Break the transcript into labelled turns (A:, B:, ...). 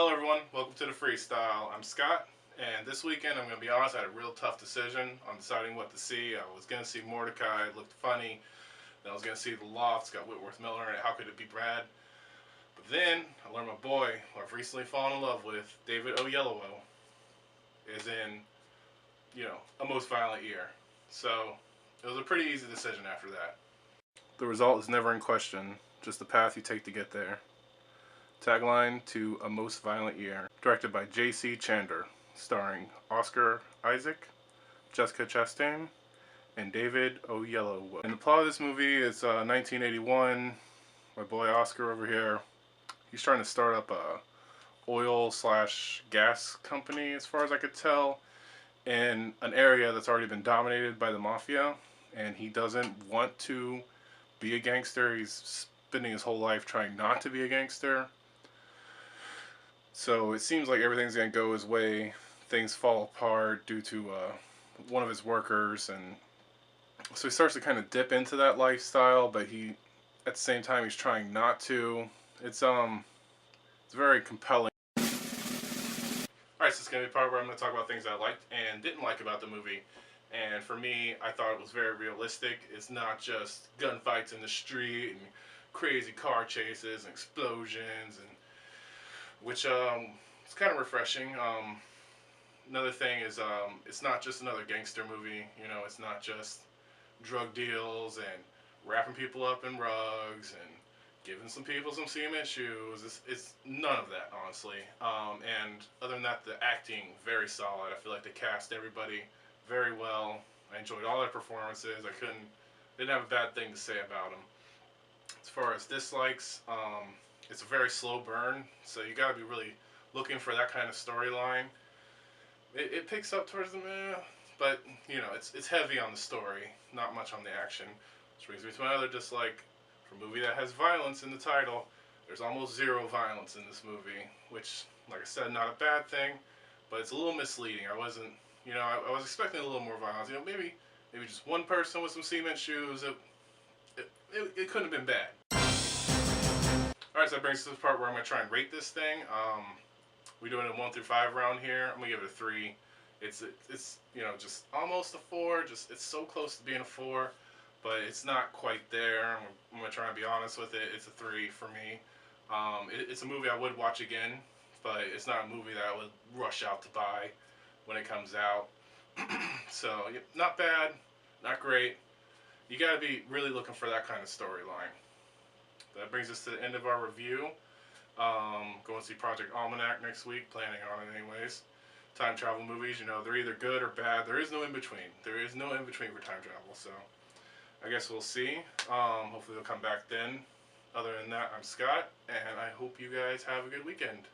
A: Hello everyone, welcome to the Freestyle. I'm Scott, and this weekend I'm going to be honest, I had a real tough decision on deciding what to see. I was going to see Mordecai, it looked funny. Then I was going to see The Loft, it's got Whitworth Miller in it, how could it be bad? But then I learned my boy, who I've recently fallen in love with, David Oyelowo, is in, A Most Violent Year. So it was a pretty easy decision after that. The result is never in question, just the path you take to get there. Tagline to A Most Violent Year, directed by J.C. Chander, starring Oscar Isaac, Jessica Chastain, and David Oyelowo. And the plot of this movie is 1981. My boy Oscar over here, he's trying to start up a oil/gas company, as far as I could tell, in an area that's already been dominated by the mafia, and he doesn't want to be a gangster. He's spending his whole life trying not to be a gangster. So it seems like everything's going to go his way. Things fall apart due to one of his workers, and so he starts to kind of dip into that lifestyle, but at the same time, he's trying not to. It's very compelling. Alright, so it's going to be a part where I'm going to talk about things I liked and didn't like about the movie. And for me, I thought it was very realistic. It's not just gunfights in the street and crazy car chases and explosions, and which it's kind of refreshing. Another thing is it's not just another gangster movie. It's not just drug deals and wrapping people up in rugs and giving some people some cement shoes. It's none of that, honestly. And other than that, the acting very solid. I feel like they cast everybody very well. I enjoyed all their performances. Didn't have a bad thing to say about them. As far as dislikes, it's a very slow burn, so you gotta be really looking for that kind of storyline. It picks up towards the meh, but it's heavy on the story, not much on the action. Which brings me to my other dislike. For a movie that has violence in the title, there's almost zero violence in this movie, which, like I said, not a bad thing, but it's a little misleading. I wasn't, I was expecting a little more violence. Maybe just one person with some cement shoes. It couldn't have been bad. Alright, so that brings us to the part where I'm going to try and rate this thing. We're doing a 1 through 5 round here. I'm going to give it a 3. It's just almost a 4. It's so close to being a 4, but it's not quite there. I'm going to try and be honest with it. It's a 3 for me. It's a movie I would watch again, but it's not a movie that I would rush out to buy when it comes out. So, not bad, not great. You got to be really looking for that kind of storyline. That brings us to the end of our review. Going to see Project Almanac next week, planning on it anyways. Time travel movies, they're either good or bad. There is no in between. There is no in between for time travel, so I guess we'll see. Hopefully they'll come back then. Other than that, I'm Scott, and I hope you guys have a good weekend.